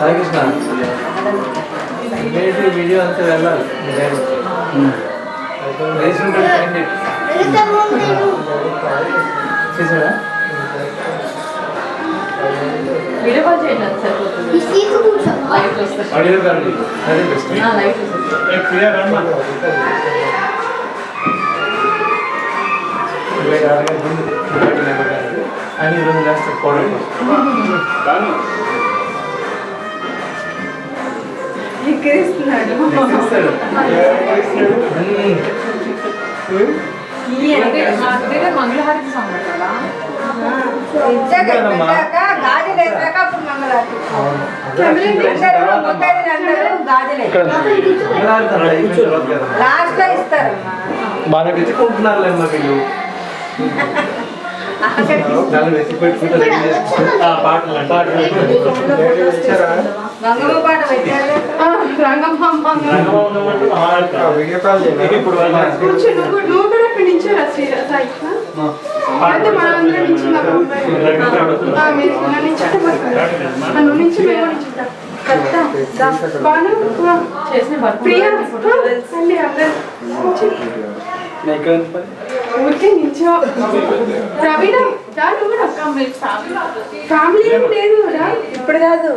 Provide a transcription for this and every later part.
Krishna video అంతా వెళ్ళాలి చేసావా వీడియో కాల్ చేయండి లైవ్ వస్తుంది ఆడియో కానీ అదే బెస్ట్ లైవ్ వస్తుంది అని ఈరోజు లాస్ట్ పౌడర్ ఎక్కిరిస్తున్నాడు మంగళహారతి సాంగ్ కదా బాగా వెతుకుంటున్నారు వీళ్ళు ఫ్యామిలీ ఏం లేదు ఇప్పుడు కాదు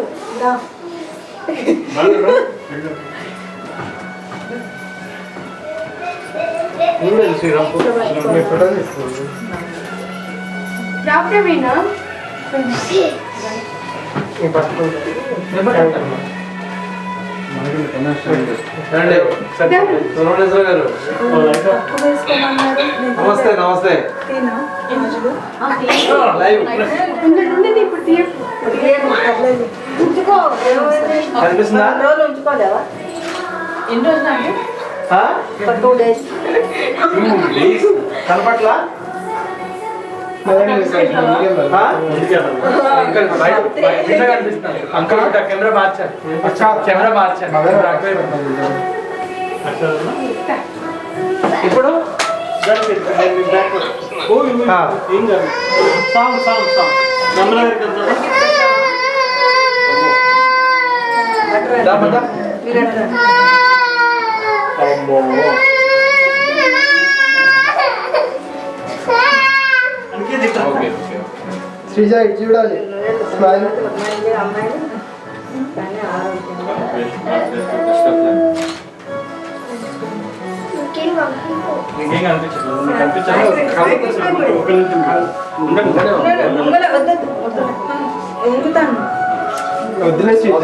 రాప్రమేనా గారు నమస్తే నమస్తే కనిపిస్తుందా ఎన్ని రోజులు కనపట్లా అంకల్ కెమెరా మార్చారు కెమెరా మార్చారు ఇప్పుడు శ్రీజ ఇటు చూడాలి స్మైల్ వద్దులే శ్రీజ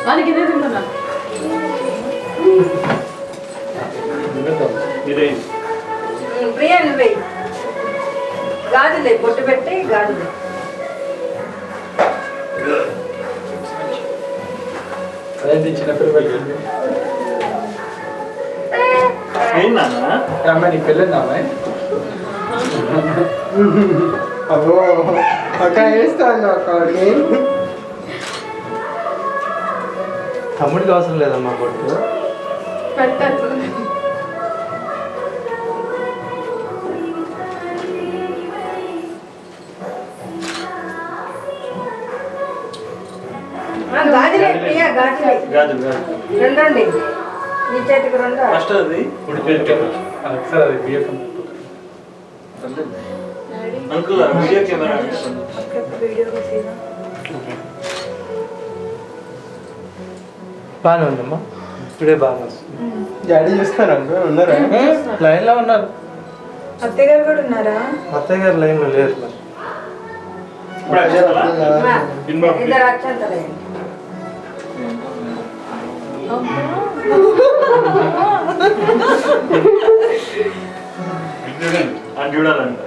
వాళ్ళకి ఇదే తింటున్నా ప్రియా నువ్వే గాజులే బొట్టు పెట్టి గాజులే చిన్నపిల్లలు అమ్మాయి నీకు పెళ్ళిందా అమ్మాయి అబ్బో అక్క వేస్తాను అక్కడికి తమ్ముడికి అవసరం లేదమ్మా కొట్టు గాజులే ప్రియా గాజులే రెండు ఈ చేతికి రెండు అది బియ్యం అంకుల్ వీడియో కెమెరా బాగానే ఉందమ్మా ఇప్పుడే బాగా వస్తుంది డాడీ చూస్తారు అంకుల్ ఉన్నారా లైన్లో ఉన్నారు అత్తయ్య గారు కూడా ఉన్నారా అత్తయ్య గారు లైన్లో లేరు మరి ఇద్దరు అక్షంతలే చూడాలంట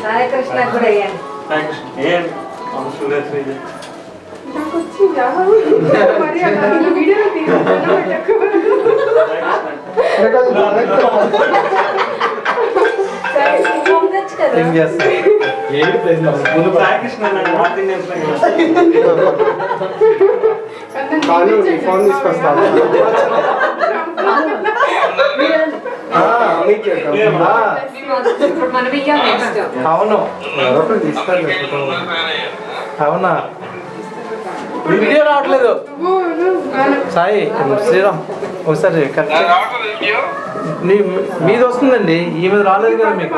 సాయి కృష్ణ కూడా అయ్యాను ఏం అవసరం లేదు శ్రీజ నాకు వచ్చిందా మరి అలా వీడియో ఏం చేస్తారు ఏది ప్లేస్ ముందు సాయి కృష్ణ నార్త్ ఇండియన్స్ కాదు నీ ఫోన్ తీసుకొస్తాను మీకు ఇప్పుడు మనం ఇయ్యాలి నెక్స్ట్. అవును ఎవరో తీస్తారు అవునా వీడియో రావట్లేదు సాయి శ్రీరామ్ ఒకసారి కరెక్ట్ మీది వస్తుందండి ఈ మీద రాలేదు కదా మీకు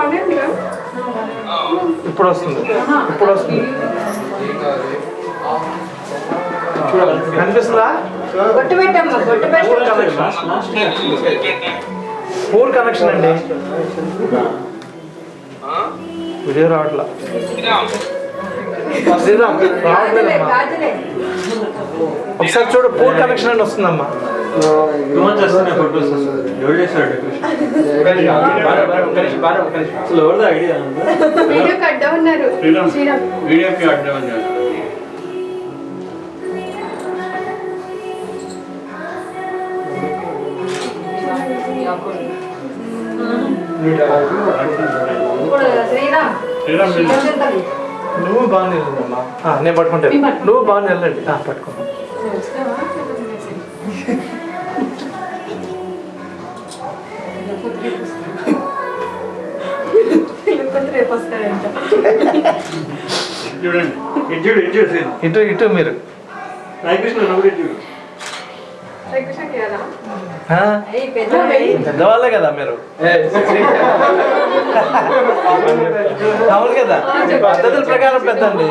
ఇప్పుడు వస్తుంది ఇప్పుడు వస్తుంది కనిపిస్తుందా బొట్టు పెట్టమ్మా, బొట్టు పెట్టు. పూర్ కనెక్షన్ అండి వీడియో రావట్లా శ్రీరామ్ గాజులే, రావట్లేదమ్మా గాజులే. ఒకసారి చూడు పూర్ కనెక్షన్ అని వస్తుందమ్మా తుమ్మని చేస్తున్నాయి ఫోటోస్ ఎవరు చేశారు అసలు ఎవరిదా ఐడియా వీడియోకి అడ్డం ఉన్నారు శ్రీరామ్. వీడియోకి అడ్డం అని ఇప్పుడు శ్రీరామ్ శ్రీరామ్ నువ్వు బాగా నిల్లమ్మా నేను పట్టుకుంటాను నువ్వు బాగా నిల్లండి పట్టుకో రేపు వస్తారంట. చూడండి ఇటు చూడు ఇటు ఇటు మీరు రాయకృష్ణ నువ్వు ఇటు చూడు శ్రీకృష్ణకి కదా ఆ? ఏయ్, పెద్ద పెద్దవాళ్ళే కదా మీరు అవును కదా పద్ధతుల ప్రకారం పెద్ద అండి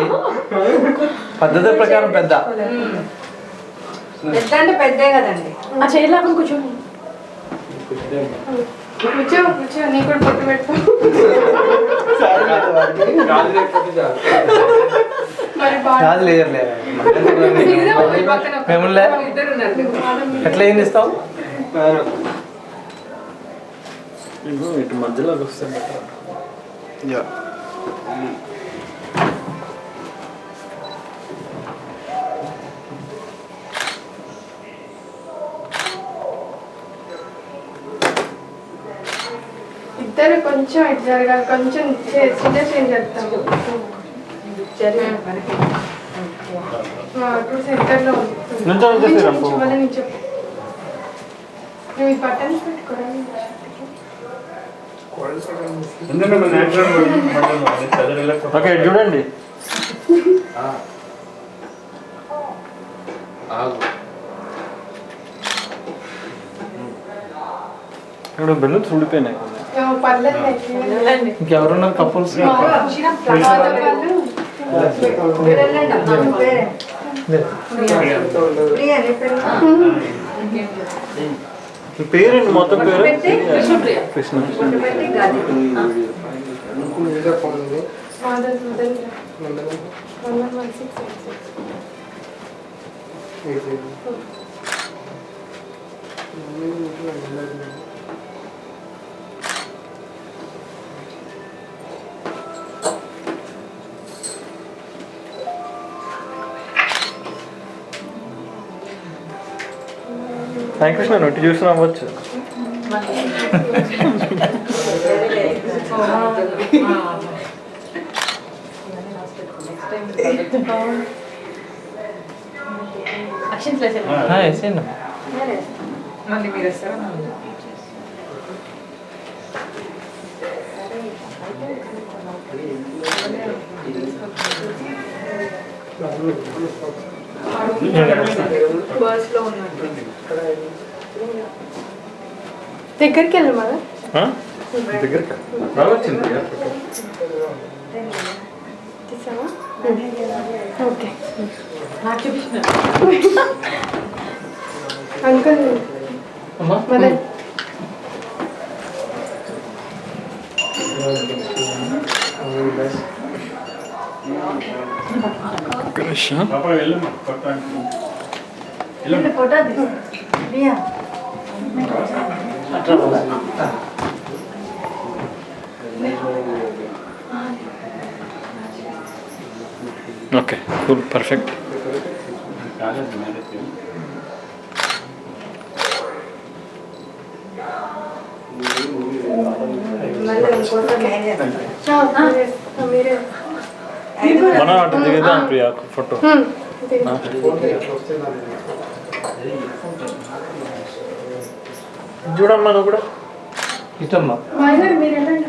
పద్ధతుల ప్రకారం పెద్ద పెద్ద అంటే పెద్దే కదండి. ఆ చైర్ లాగా కూర్చో కూర్చో కూర్చో నీ కూడా పొట్టు పెడతాం మరి కాదు లేదులే మేములే ఎట్లా ఏం ఇస్తావు ఇటు మధ్యలోకి వస్తుంది ఇద్దరు కొంచెం ఇటు జరగాలి కొంచెం చిన్న చేంజ్ చేస్తాము ఇప్పుడు సెంటర్లో ఉంది చెప్పు నువ్వు ఈ బటన్స్ పెట్టుకోవడం ఓకే చూడండి ఇక్కడ బెలూన్స్ ఊడిపోయినాయి పర్లేదు ఇంకెవరున్నారు కపుల్స్ మీరు వెళ్ళండి అమ్మా, మీ పేరే ప్రియా, నీ పేరు? పేరేంటి మొత్తం పేరు పెట్టి కృష్ణ బొట్టు పెట్టి గాజు. ఫోన్ ఉంది కృష్ణ నొట్టి చూసిన అవ్వచ్చు వేసేయండి మళ్ళీ మీరు వస్తారా? బస్లో ఉన్నట్టు దగ్గరికి వెళ్ళి మళ్ళీ దగ్గరికి రావచ్చింది తీసావా ఓకే నాకు చూపించిన అంకుల్ అమ్మా మదన్ ఫోటో తీసు ప్రియా ఓకే కూల్ పర్ఫెక్ట్ మళ్ళీ ఇంకోటి నేను చేస్తాను. మీరే మన అటు దిగదా ప్రియా ఫోటో దిగు. చూడమ్మా నువ్వు కూడా. ఇటమ్మా. మైనర్ మీరు వెళ్ళండి.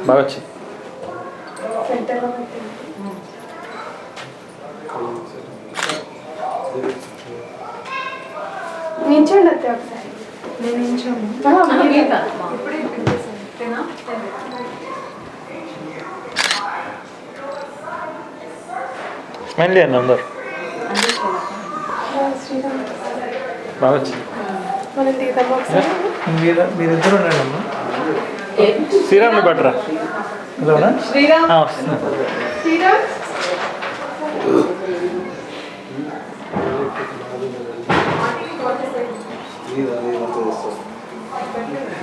బాగా వచ్చి సెంటర్లో పెట్టండి. నిల్చోండి అత్తే ఒకసారి. నేను నిల్చోను. ఇప్పుడే పెట్టేసాను. స్మైల్ అండి అందరు. శ్రీరామ్ బాగా వచ్చి మనం తీద్దాం ఒకసారి. మీరిద్దరు ఉండండి అమ్మా. శ్రీరామ్ని పట్టరా. హలోనా? వస్తున్నా. శ్రీరామ్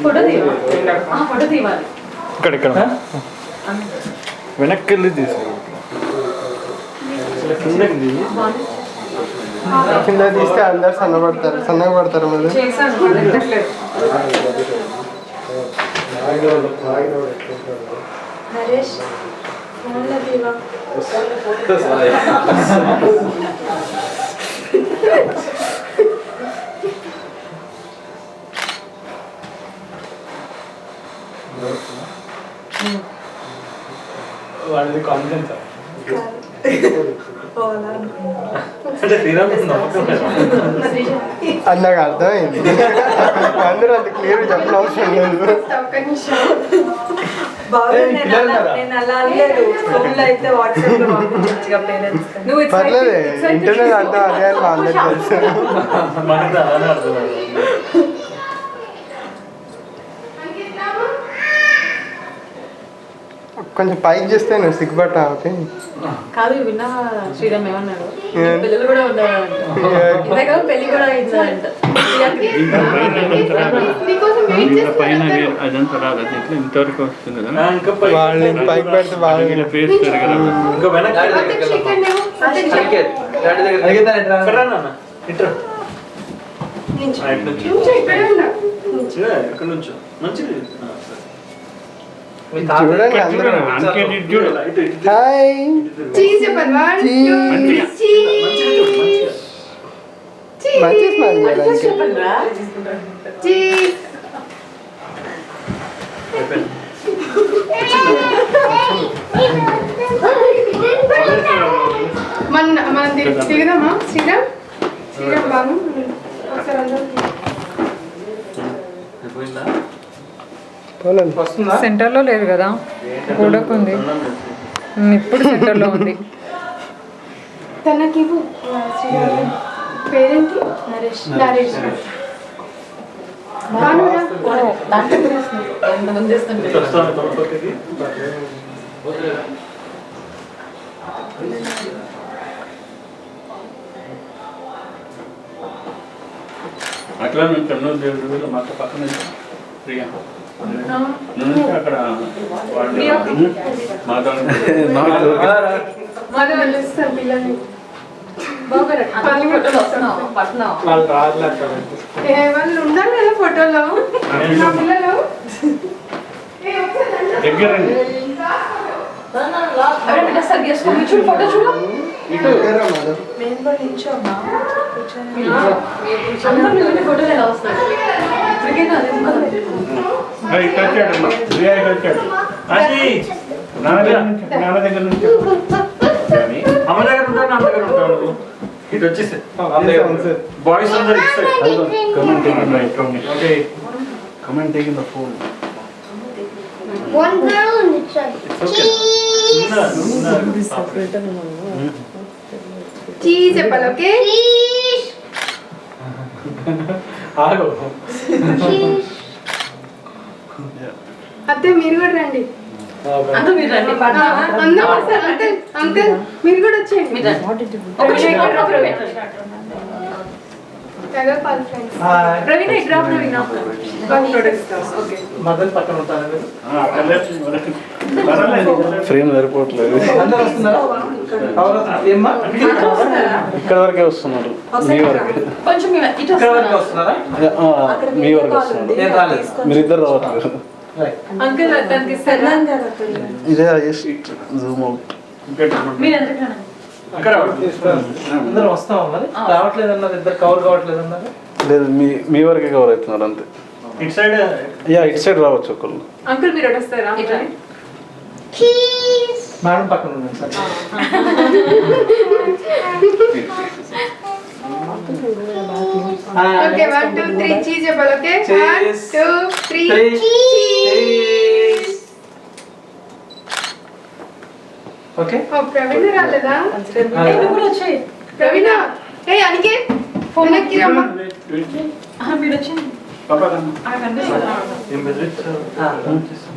ఫోటో తీయాలి. ఇక్కడ వెనక్కి వెళ్ళి తీసుకో. కింద తీస్తే అందరు సన్నగా పడతారు మళ్ళీ. నరేష్ ఫోన్లో తీవా. వాళ్ళది కాన్ఫిడెన్స్ అంటే శ్రీరామ్ నమ్మకం లేదా? అన్నకు అర్థమైంది. అందరూ అంత క్లియర్ చెప్పిన అవసరం లేదు. ఒక్క నిమిషం. నేను అలా అనలేదు. ఫోన్లో అయితే వాట్సాప్లో పంపించగా పేరెంట్స్ పర్లేదు, ఇంటర్నెట్ అర్థం అదే అని అందరికి తెలుసు. మనకి అలానే అర్థమైంది. కొంచెం పైకి చేస్తే నువ్వు సిగ్గుపట్టా. ఓకే కాదు విన్నా శ్రీరామ్ ఏమన్నాడు? పిల్లలు కూడా ఉన్నారంట. ఇందాక పెళ్లి కూడా అయిందంట. నీకోసం వెయిట్ చేస్తున్నారు పైన అందరూ. అదంతా రాదు, అది ఇట్లా ఇంతవరకు వస్తుంది కదా. ఇంకా పైకి. వాళ్ళని పైకి పెడితే బాగా వీళ్ళ ఫేస్ పెరగదు. ఇంకా వెనక్కి అత్తకి చికెన్ ఏమో. అత్తకి అడిగేది. డాడీ దగ్గర ఇక్కడ రా నాన్న. ఇట్రా. నిల్చో. ఇటు నుంచి. నిల్చో, ఇక్కడే ఉన్నా. ఎక్కడి నుంచో మంచిది. సరే. మీ తాత చూడండి అందరూ. చూడు, అందుకే ఇటు చూడు. ఇటు ఇటు. హాయ్ చీజ్ చెప్పండి. 1 2 మంచిగా చూడు, మంచిగా. చీజ్. మంచి స్మైల్ చేయడానికి. చీజ్. అయిపోయింది. మనం దిగుదామా శ్రీరామ్? శ్రీరామ్ బాను ఒకసారి అందరూ అయిపోయిందా? పోలండి. వస్తుందా? సెంటర్లో లేదు కదా, గోడకు ఉంది. ఇప్పుడు సెంటర్లో ఉంది. తనకి ఇవ్వు. శ్రీరామ్ పేరేంటి? నరేష్. నరేష్ బానురా. ఎంతమంది చేస్తుంటే ఇటు వస్తాను తొలపతికి. అట్లా నువ్వు కర్నూలు దేవుడు మాకు పక్కన ప్రియా నువ్వు అక్కడ మరి వాళ్ళు ఇస్తారు పిల్లల్ని. వాళ్ళు రాదులే అక్కడ. వాళ్ళు ఉండాలి కదా ఫోటోలో. నా పిల్లలు దగ్గర ఫోటో చూడు. దగ్గర మాధవ్. మేము కూడా నిల్చోమ్మా. అందరూ ఫోటోలు ఎలా వస్తాయి? ఇప్పటికే కాదు వచ్చాడు ప్రియా వచ్చాడు నాన్న దగ్గర నుంచి అమ్మ దగ్గర ఉంటాను, నాన్న దగ్గర ఉంటాను. ఇటు వచ్చేసి బాయ్స్ అందరు ఇటు side. Comment taking right okay. Comment taking the phone. One girl on the side. Cheese చెప్పాలి. ఓకే ఆగు. అత్తే మీరు కూడా రండి. అందరూ మీరు రండి. అందరూ వస్తారు. అంకుల్ అంకుల్ మీరు కూడా వచ్చేయండి. మీరు రండి. ఒక షేక్ కదా పల్ ఫ్రెండ్స్. హాయ్. ప్రవీణ ఇక్కడ ప్రవీణ ఓకే మదన్ పక్కన ఉంటాను మీరు. ఫ్రేమ్ సరిపోవట్లేదు. అందరూ వస్తున్నారా? ఎవరు ఏమ్మా? ఇక్కడ వరకే వస్తున్నారు, మీ వరకే. కొంచెం ఇటు ఇక్కడ వరకు వస్తున్నారా? మీ వరకు వస్తున్నారు. నేను రాలేదు. మీరిద్దరు రావట్లేదు. అంకుల్ తనకి ఇస్తారా ఇదే హైయెస్ట్ జూమ్ అవుట్. మీరు ఎందుకు అందరం వస్తామా మరి? రావట్లేదు అన్నారు, ఇద్దరు కవర్ కావట్లేదు అన్నారు. లేదు మీ వరకే కవర్ అవుతున్నారు అంతే. ఇటు సైడ్ ఇటు సైడ్ రావచ్చు ఒకళ్ళు. అంకుల్ మీరు వస్తారా మేడం పక్కన ఉన్నాను సార్. ఓకే 1 2 3 చీజ్ చెప్పాలి. ఓకే 1 2 3 ఓకే ఓ ప్రవీణ రాలేదా? నువ్వు కూడా వచ్చాయి ప్రవీణ ఏ అనికే ఫోన్ ఎక్కి రమ్మ. మీరు వచ్చింది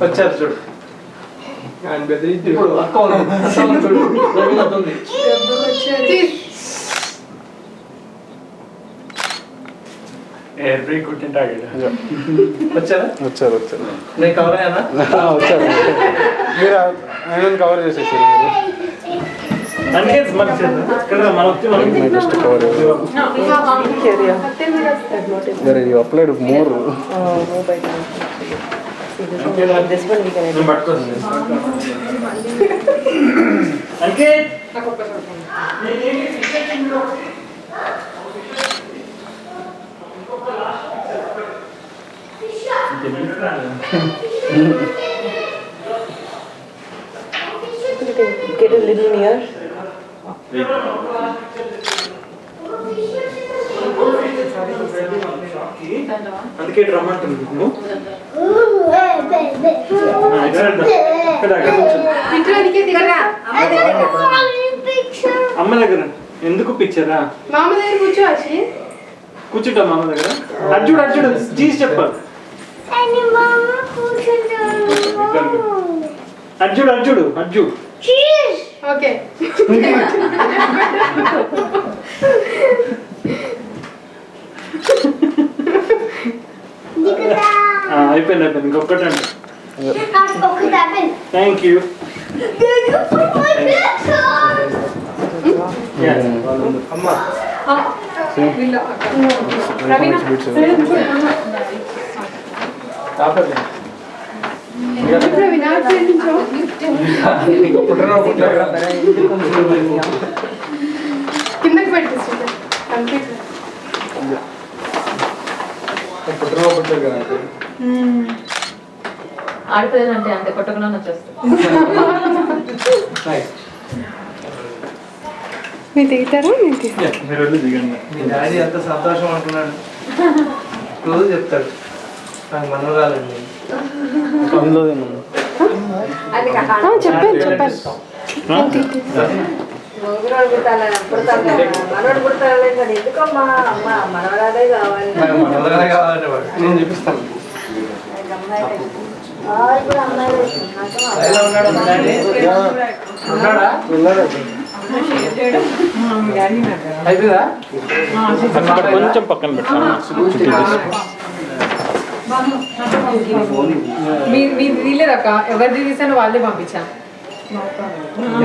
వచ్చారు చూడు. ఇప్పుడు అక్క ఉంది. అసలు చూడు ప్రవీణ ఉంది. Cheese every good in target. వచ్చారా? వచ్చారు. నేను కవర్ అయ్యానా? వచ్చారు. మీరు ఆయన కవర్ చేసేసారు మీరు. అందుకే మన ఇక్కడ మన వచ్చి మనం మై జస్ట్ కవర్. అత్తే మీరు వస్తారు. There you applied more. నేను పట్టుకోవచ్చు. అందుకే Get a little near. అందుకే ఇటు రమ్మంటుంది నువ్వు. ఇక్కడ ఇట్లా అనికే దిగరా. అమ్మ దగ్గర ఎందుకు పిక్చరా? మామ దగ్గర కూర్చో ఆశి. కూర్చుంటా అమ్మ దగ్గర. అర్జుడు చీజ్ చెప్పాలి. అర్జుడు ఓకే అయిపోయింది ఇంకొకటి అంటే థ్యాంక్ యూ. అమ్మా కాపర్లే. ప్రవీణ నుంచో నీకు పుట్టిన కిందకి పెట్టేస్తుంది. కంప్లీట్ పుట్టిన కదా. ఆడిపోయిందంటే అంతే కొట్టకుండా వచ్చేస్తాను. మీరు దిగుతారా? మీరు వెళ్ళి దిగండి. మీ డాడీ ఎంత సంతోషం అనుకున్నాడు. రోజు చెప్తాడు నాకు మనవరాలండి. అందులో చెప్పాను. మనోడు పుడతాడు కదా ఎందుకమ్మా అమ్మ మనవరాలే కావాలి. నాకు మనవరాలే కావాలంటే వాడు. నేను చూపిస్తాను. ఇప్పుడు అమ్మాయిలు ఎలా ఉన్నాడు మా డాడీ? ఉన్నాడా? అయిపోయిందా? కొంచెం పక్కన పెట్టాను. మీరు తీయలేదక్క, ఎవరిది తీసానో వాళ్ళే పంపించాను.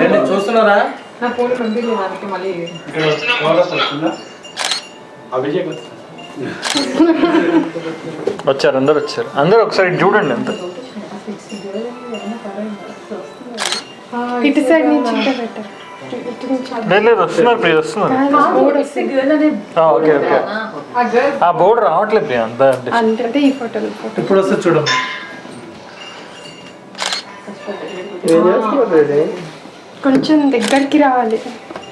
ఏంటి చూస్తున్నారా? నా ఫోన్ పంపించలేదు దానికి మళ్ళీ. అభిషేక్ వచ్చారు అందరూ ఒకసారి చూడండి అంత. ఇటు సైడ్ నుంచి ఇట్లా పెట్టారు. లేదు వస్తున్నారు ప్రియ వస్తున్నారు. ఓకే ఆ బోర్డు రావట్లేదు ప్రియ అంత. అంటే ఈ ఫోటోలు ఇప్పుడు వస్తే చూడమ్మా. ఏం చేస్తున్నారు? కొంచెం దగ్గరికి రావాలి.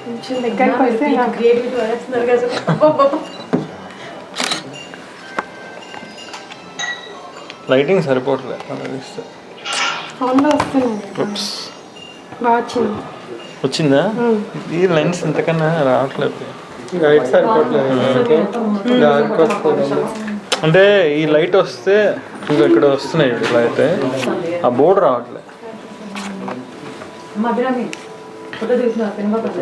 కొంచెం దగ్గరికి వస్తే లైటింగ్ సరిపోవట్లేదు. ఫోన్లో వస్తున్నాయి. బాగా వచ్చింది. వచ్చిందా? ఈ లెన్స్ ఇంతకన్నా రావట్లేదు. లైట్ సరిపోవట్లేదు. డార్క్ వస్తుంది. అంటే ఈ లైట్ వస్తే ఇంకా ఇక్కడ వస్తున్నాయి ఇలా అయితే ఆ బోర్డు రావట్లేదు. మధురమి ఫోటో తీసిన సినిమా ఫోటో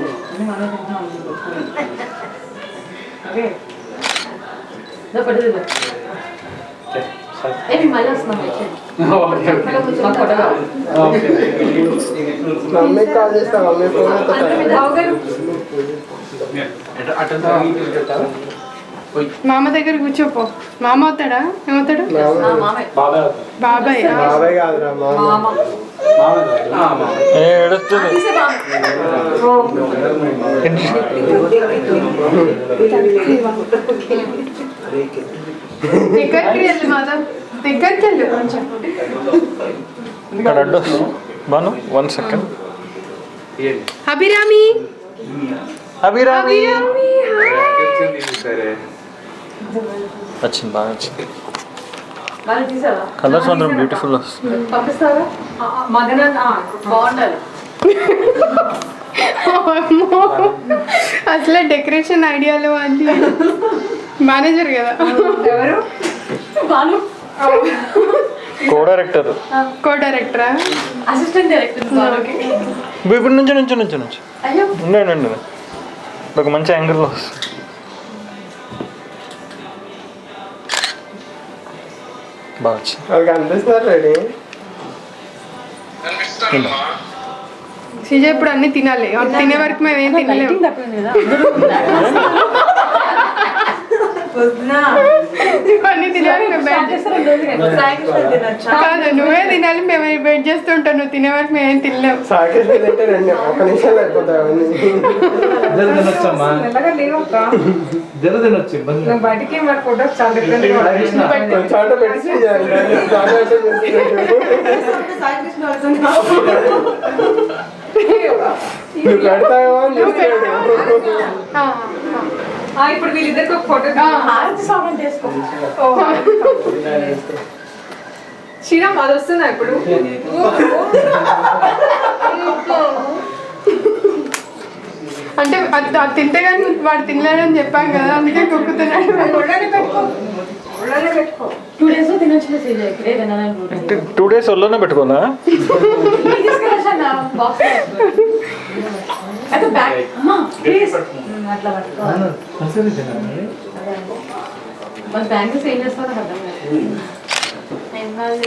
ఏమి మళ్ళీ వస్తున్నాం. మమ్మీకి కాల్ చేస్తాం. మమ్మీ ఫోన్ మామ దగ్గర కూర్చోపో. మామ అవుతాడా? ఏమవుతాడు? బాబాయ్. బాబాయ్ కాదురా మామ. ఏడుస్తుంది. దగ్గరికి వెళ్ళు మాధవ్, దగ్గరికి వెళ్ళు కొంచెం. ఇక్కడ అడ్డు బాను 1 సెకండ్. అభిరామి, అభిరామి అభిరామి, వచ్చింది, బాగా వచ్చింది. వాళ్ళు తీసావా? కలర్స్ మాత్రం బ్యూటిఫుల్ వస్తుంది. పంపిస్తారా? మగన బాగుండాలి. అమ్మో, అసలు డెకరేషన్ ఐడియాలు అది మేనేజర్ కదా. ఎవరు? వాళ్ళు కో డైరెక్టర్, కో డైరెక్టరా? అసిస్టెంట్ డైరెక్టర్ వాళ్ళకి. ఇప్పుడు నుంచి అయ్యో ఉండండి, ఒక మంచి యాంగిల్లో వస్తుంది. బాగా వచ్చింది. వాళ్ళకి అనిపిస్తున్నారు రెడీ. శ్రీజ ఇప్పుడు అన్ని తినాలి, తినే వరకు మేము ఏం తినలేము. లైటింగ్ తక్కువ కదా. అన్ని తినాలి, మేము కాదు నువ్వే తినాలి, మేము వెయిట్ చేస్తుంటాం. నువ్వు తినే వరకు మేము ఏం తినలేము. సాకేసి అంటే 1 నిమిషం అయిపోతాయి అవన్నీ. జర తినొచ్చమ్మా, జర తినొచ్చు, ఇబ్బంది లేదు. బయటికి మరి ఫోటోస్ చాలా డిఫరెంట్ కొంచెం ఆట పెట్టి నువ్వు పెడతావా అని చూస్తున్నాడు. ఇప్పుడు వీళ్ళిద్దరికి ఒక ఫోటో. హారతి సామాన్ చేసుకో. శ్రీరామ్ అది వస్తుందా ఇప్పుడు? అంటే అది తింటే కానీ వాడు తినలేడని చెప్పాం కదా, అందుకే కుక్కుతున్నాడు. 2 days లో తినొచ్చు శ్రీజ. ఇక్కడే తినాలని 2 days ఒళ్ళోనే పెట్టుకోనా? బాక్స్ అయితే బ్యాగ్ అమ్మా ప్లీజ్ అట్లా పట్టుకోవాలి. అసలు తినాలి. మన బ్యాంకు సేవ్ చేస్తాను కదా.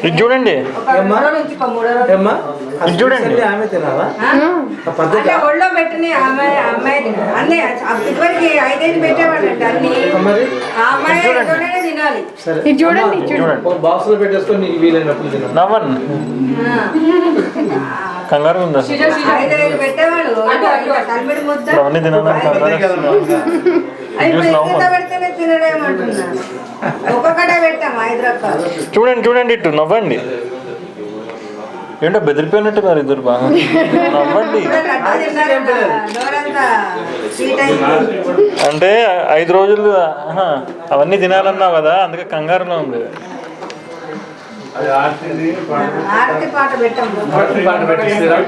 ఇది చూడండి, ఏమ్మా? ఇది చూడండి. ఆమె తినాలా? అంటే ఒళ్ళో పెట్టిన అమ్మాయి అన్ని ఇదివరకు 5 పెట్టేవాడంట అన్ని. మరి ఆ అమ్మాయి ఇంట్లోనే తినాలి. సరే, ఇది చూడండి, ఇది చూడండి. ఒక బాక్స్ లో పెట్టేసుకొని నీకు వీలైనప్పుడు తినాలి. నవ్వన్ కంగారు ఉందా? 5 పెట్టేవాడు. తలమిడి ముద్ద ఇప్పుడు అవన్నీ తినాలని కంగారు వస్తుంది. ఇప్పుడు ఎంత పెడితేనే తినలేమంటున్నాను. ఒక్కొక్కటే పెట్టాము 5 రకాలు. చూడండి ఇటు నవ్వండి. ఏంటో బెదిరిపోయినట్టున్నారు ఇద్దరు. బాగా నవ్వండి. లడ్డు తిన్నారంట, నోరంతా స్వీట్ అయింది. అంటే 5 రోజులు అవన్నీ తినాలన్నావు కదా, అందుకే కంగారులో ఉంది. ఆరతి పాట పెట్టాము. పాట పెట్టేస్తారా?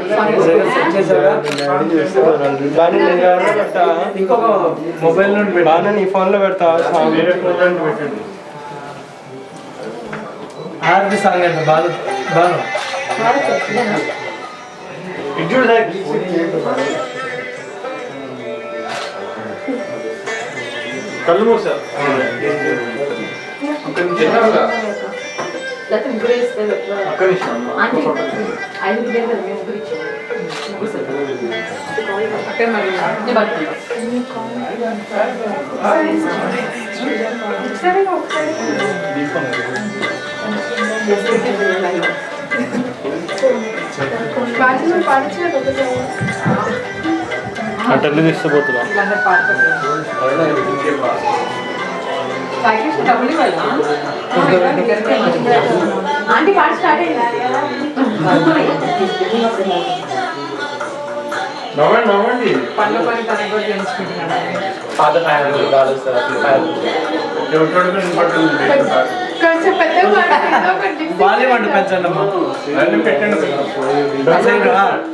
చేసారా? ఇంకొక మొబైల్ నుండి పెట్టా. బాగా నీ ఫోన్లో పెడతావా సాంగ్? ఆర్తి సాంగ్ అంటే బాగా బాగా కళ్ళు మూసారు. లేకపోతే ముగ్గురు వేస్తే ఎట్లా? ఒక్క నిమిషం. ఆంటీ 5 రూపాయలు కదా మేము ముగ్గురు ఇచ్చాము. ముగ్గురు సార్ అక్కడ మరి నేను పట్టుకుంటాను. అటెల్లి తీసుకుపోతున్నా. ఆంటీ పాట స్టార్ట్ అయింది. నవ్వండి. పనుల పని తనకు కూడా తెలుసుకుంటున్నాడు. పాత ఫ్యాన్ కాదు సార్. కొంచెం పెద్దగా మాట్లాడు, ఒకటి బాలీ వంట పెంచండి అమ్మా. పెట్టండి.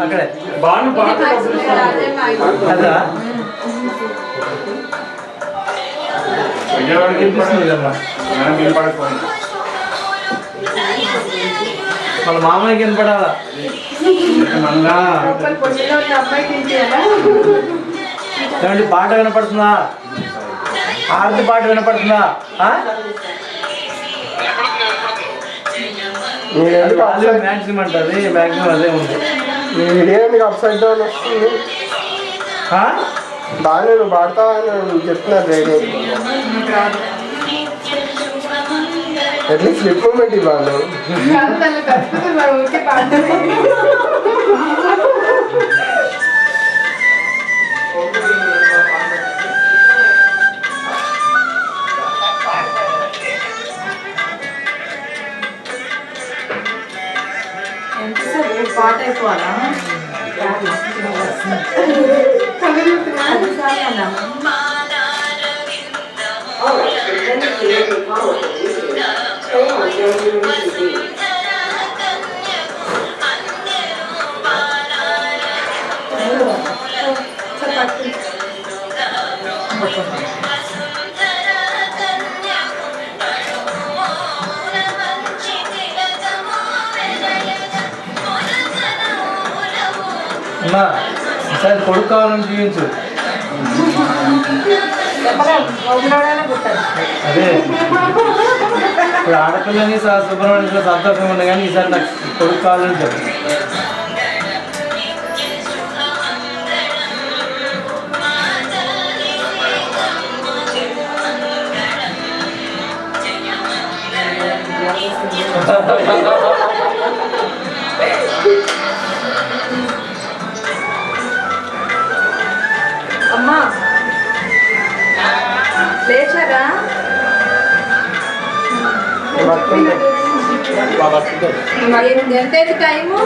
అక్కడే బాను పాట కదా విజయవాడకి వినిపిస్తుందమ్మా. మనం వినపడకపోయింది. వాళ్ళ మామయ్యకి వినపడాలా? లోపల పొజిలో ఉన్న అమ్మాయికి తినిపియాలా? ఏమండి పాట వినపడుతుందా? ఆర్తి పాట వినపడుతుందా? మ్యాక్సిమం అంటది, మ్యాక్సిమం అదే ఉంది. నీ వీడియో నీకు అప్సైడ్ డౌన్ వస్తుంది. బాగా నువ్వు పాడతావా అని చెప్తున్నారు రేడియో. అట్లీస్ట్ స్లిప్ మూమెంట్ ఇవ్వాలి. కాదు తనకు తప్పుతుంది మరి ఊరికే పాడతానే. ఎంతసేపు పాట అయిపోవాలా అమ్మా ఈసారి కొడుకు కావాలని చూపించు. అదే ఇప్పుడు ఆడపిల్లని సుబ్రహ్మణ్యంలో సంతోషంగా ఉండే కానీ ఈసారి నాకు కొడుకు కావాలని చెప్పు. అమ్మా లేచారా ఎంతైతే టైము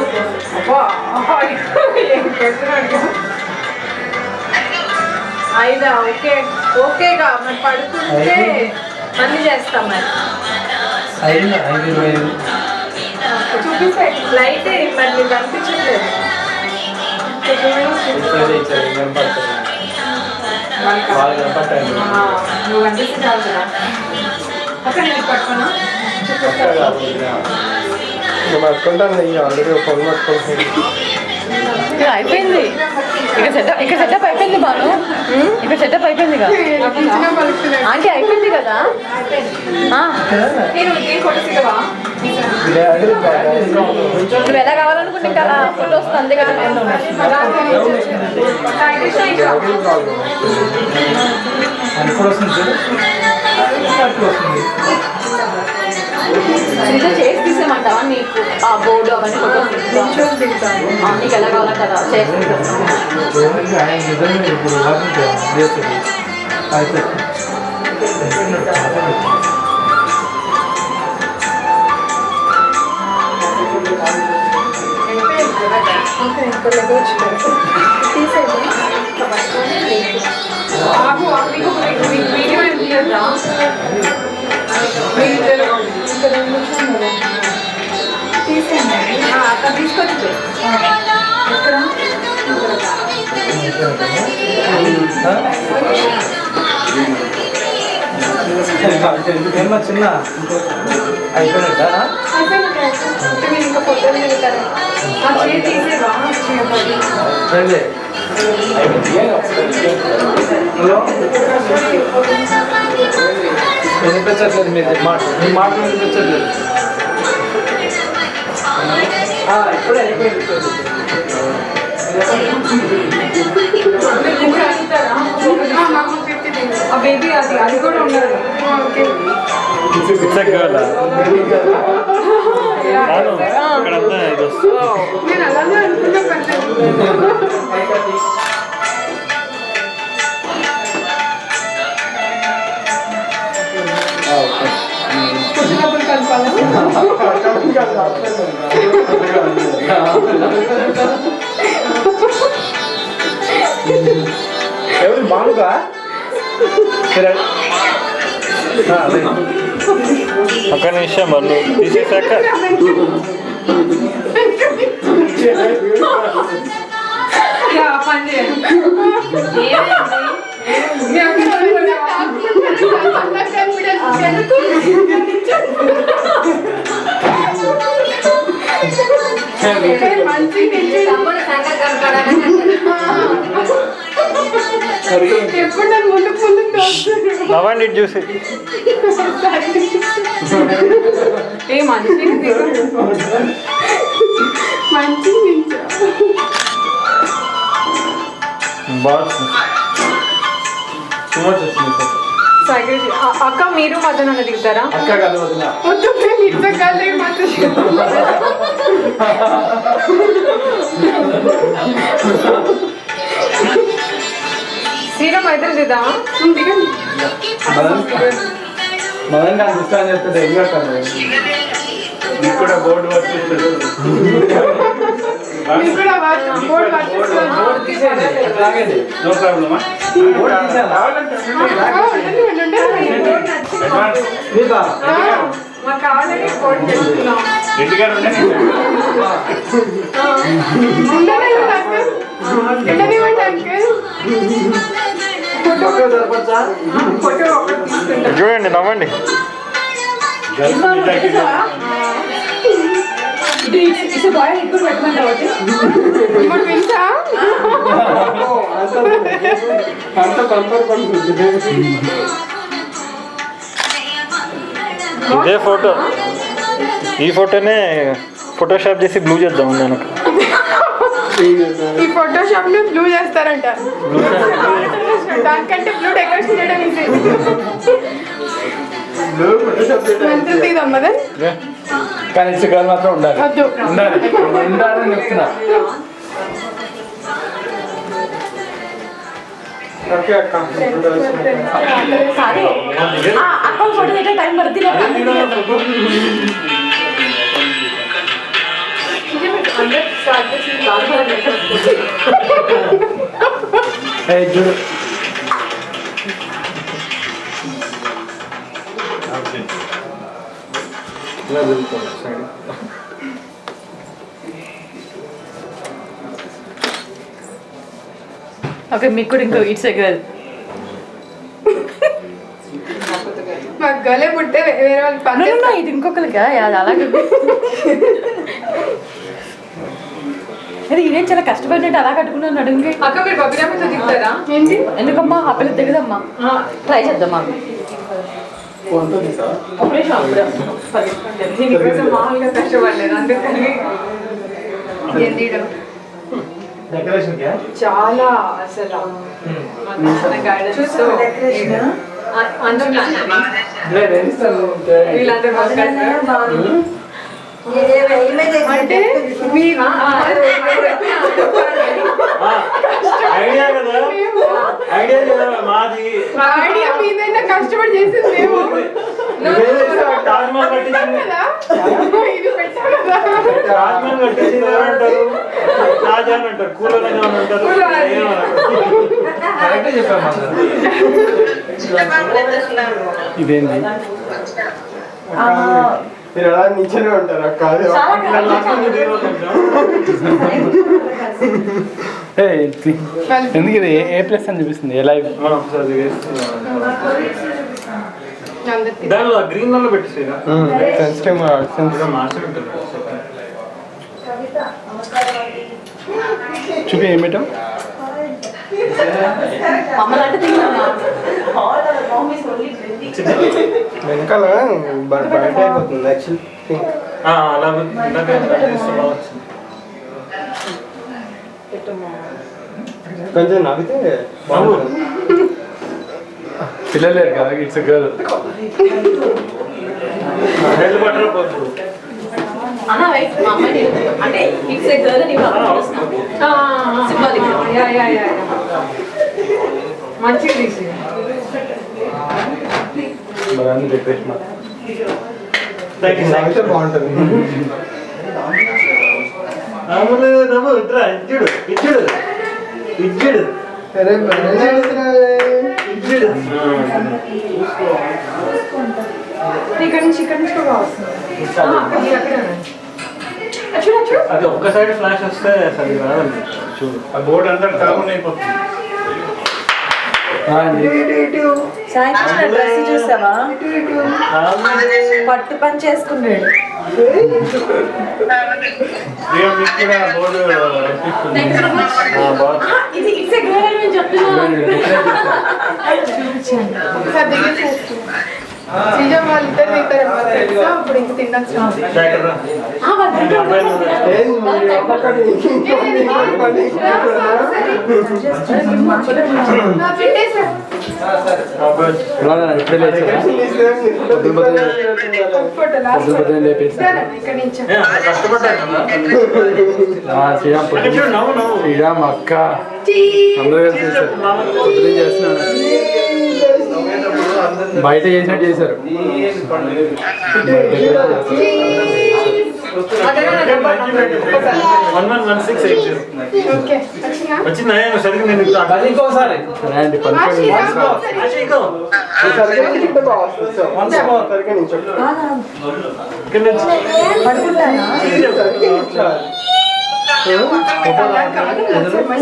ఐదా ఓకే ఓకేగా మరి పడుకుంటే మళ్ళీ చేస్తాం మరి 5:25. చూపిస్తే లైట్ మరి మీకు కనిపించట్లేదు నువ్వు కనిపిస్తే చాలు కదా అక్కడ నేను పట్టుకున్నా పట్టుకుంటాను. ఆల్రెడీ ఒక ఫోన్ పట్టుకుంటాను. అయిపోయింది. ఇక్కడ సెటప్ అయిపోయింది బాను. ఇక్కడ సెటప్ అయిపోయింది కదా ఆంటీ, అయిపోయింది కదా. నువ్వు ఎలా కావాలనుకుంటే ఇంకా ఫోటో వస్తుంది అంతే కదా. ఇప్పుడు వస్తుంది చూడు. ఇది చేసి తీసేమంటావా నీకు ఆ బోర్డు అవన్నీ ఫోటోస్ నీకు ఎలా కావాలంటే అలా చేసి ఆయన నిజంగా ఇప్పుడు వాకింగ్ చేస్తుంది. అయితే తీసుకొచ్చి ఏమన్నా చిన్న అయిపోయినట్టా? ఇంకా ఫోటోలు దిగుతారా? రండి. హలో, వినిపించట్లేదు మీరు మాట, మీ మాట వినిపించట్లేదు. ఇప్పుడే అయిపోయింది. ఆ బేబీ అది కూడా ఉండదు. ఇక్కడంతా ఇది వస్తుంది. నేను అలాగే అనుకున్నా పుట్టినప్పుడు కలపాలి. ఎవరు బాగుగా ఒక్క నిమిషం వాళ్ళు తీసేసాక పని చేయండి. ఎప్పుడు నన్ను ముందుకు ముందుకు నవ్వండి ఇటు చూసి. ఏ మంచి మంచి బాక్స్ అక్క మీరు మధ్య నన్ను దిగుతారా? అక్క కాదు వదిన. వద్దు మేము ఇద్దరు కాలే మాత్రం శ్రీరామ్ అయితే దిద్దామా? దిగండి. మదన్ నాకు ఇష్టం చెప్తే ఏం కట్టాను నీకు కూడా బోర్డు వర్తిస్తుంది. మీరు కూడా బోర్డు పట్టిస్తున్నాను. బోర్డు తీసేయండి అట్లాగండి. నో ప్రాబ్లమా? బోర్డు తీసేయాలా? మీకా? మాకు కావాలని ఫోన్ చేస్తున్నాం. రెడ్డి గారు ఉండే ఒకే సరిపోతా? ఫోటో ఒకటి తీసుకుంటాం. చూడండి నవ్వండి. ఇట్స్ బాయ్ ఎక్కువ పెట్టమంటావు అంత కంపేర్ పడుతుంది. ఇదే ఫోటో, ఈ ఫోటోనే ఫోటోషాప్ చేసి బ్లూ చేద్దాం నాకు. ఈ ఫోటోషాప్ లో బ్లూ చేస్తారంట. దానికంటే బ్లూ డెకరేషన్ చేయడం ఈజీ. మంత్రులు తీద్దాం మదన్. కానీ ఇసుకాలు మాత్రం ఉండాలి. వద్దు. ఉండాలని చెప్తున్నా. ఓకే అక్క. సారీ అక్క ఫోటో దగ్గర టైం పడుతుంది. చూడు ఓకే మీకు కూడా ఇంకో ఇట్స్ ఎ గర్ల్. మాకు గలే పుట్టే వేరే వాళ్ళు పని ఇది ఇంకొకరిగా అది అలాగే. అది ఇదేం చాలా కష్టపడినట్టు అలా కట్టుకున్నాను అడుగు. అక్క మీరు బబ్బిరామతో దిగుతారా? ఏంటి ఎందుకమ్మా ఆ పిల్ల దిగదమ్మా, ట్రై చేద్దామా? దీనికోసం మామూలుగా కష్టపడలేదు అందుకని ఏం తీయడం డెకరేషన్ చాలా అసలు గైడెన్స్ తో అందరూ వీళ్ళందరూ అంటే మీరు ఐడియా కదా, ఐడియా కదా మాది. ఐడియా మీదైనా కష్టపడి చేసింది మేము. తాజ్మహల్ కట్టించింది, కదా ఇది పెట్టాం కదా. తాజ్మహల్ కట్టించింది ఎవరంటారు? షాజహాన్ అంటారు, కూలర్ అని అంటారు. కరెక్ట్ చెప్పాము. ఇదేంటి? మీరు అలా నిల్చొనే ఉంటారు అక్క. ఎందుకు ఇది ఏ ప్లస్ అని చూపిస్తుంది? ఎలా దానిలో గ్రీన్ లో పెట్టేసి చూపి ఏం పెట్టాం? వెనకాల బయట అయిపోతుంది యాక్చువల్ థింక్. అలా కొంచెం నవ్వితే బాగుంటుంది. పిల్లలు లేరు కదా, ఇట్స్ గర్ల్. హెడ్ బటర్ పోతుంది. అంటే ఇట్స్ ఎ గర్ల్ అని మంచిగా తీసి డెకరేషన్ నవ్వితే బాగుంటుంది. ఇచ్చుడు ఇచ్చుడు ఇచ్చుడు అరే ఇచ్చుడు. ఇక్కడ నుంచి కూడా వస్తుంది. అది ఒక్క సైడ్ ఫ్లాష్ వస్తే సరి రాదండి. చూడు ఆ బోర్డు అంతా టర్న్ అయిపోతుంది. సాయంత్రం డ్రెస్ చూసావా? పట్టు పని చేసుకున్నాడు. బోర్డు ఇది ఇట్స్ ఎ గర్ల్ అని నేను చెప్తున్నాను. శ్రీజ వాళ్ళిద్దరు తింటారు అప్పుడు ఇంక తినచ్చు. జాకెట్ రా. శ్రీరామ్ అక్క అందరూ కలిసి చేశారు. పొద్దున్నే చేస్తున్నాను. బయట చేసినట్టు చేశారు. 111680. ఓకే వచ్చినా వచ్చిందా సరిగ్గా నేను ఇంకోసారి రండి, పనుకోండి.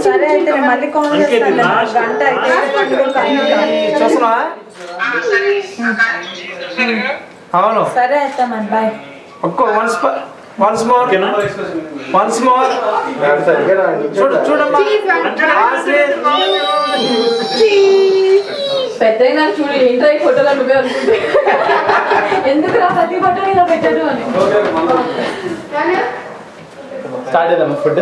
సరే అయితే నేను మళ్ళీ కాల్ చేస్తాను గంట అయితే చూస్తున్నావా? అవును. సరే అయితే మరి బాయ్. వన్స్ మోర్ చూడమ్మా. పెద్దయినా చూడు ఏంటో ఈ ఫోటోలో నువ్వే అనుకుంటే ఎందుకు రా ప్రతి ఫోటో ఇలా పెట్టాడు అని స్టార్ట్ చేద్దాం ఫుడ్.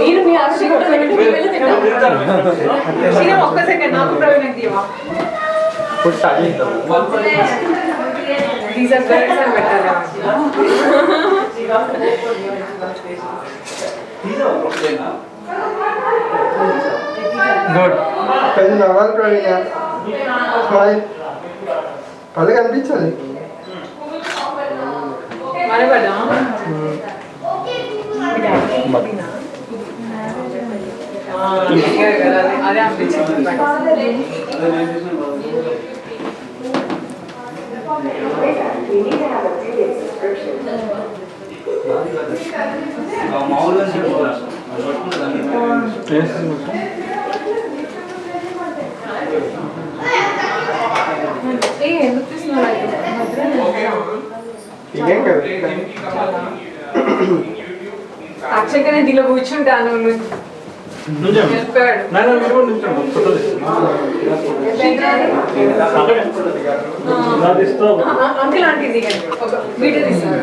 మీరు మీ ఆశ ఫోటో పెట్టి మీరు వెళ్ళి తింటారు ఒక్క సెకండ్ నాకు ప్రవీణ్ తీయవా ఫుడ్ స్టార్ట్ చేద్దాం. దీస్ ఆర్ బర్డ్స్ అని పెట్టాలి. గుడ్. పెద్ద నవ్వాలి ప్రవీణ. స్మైల్. కళ్ళు కనిపించాలి. మరపడా అదే అనిపించింది ఎందుకు తీసుకున్నారు ఇదేం కదా యాక్చువల్గా నేను దీనిలో కూర్చుంటాను చెప్పాడు అంకుల్ ఆంటీ దిగండి ఒక వీడియో తీస్తాను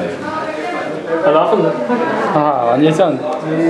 ఆన్ చేసా ఉంది.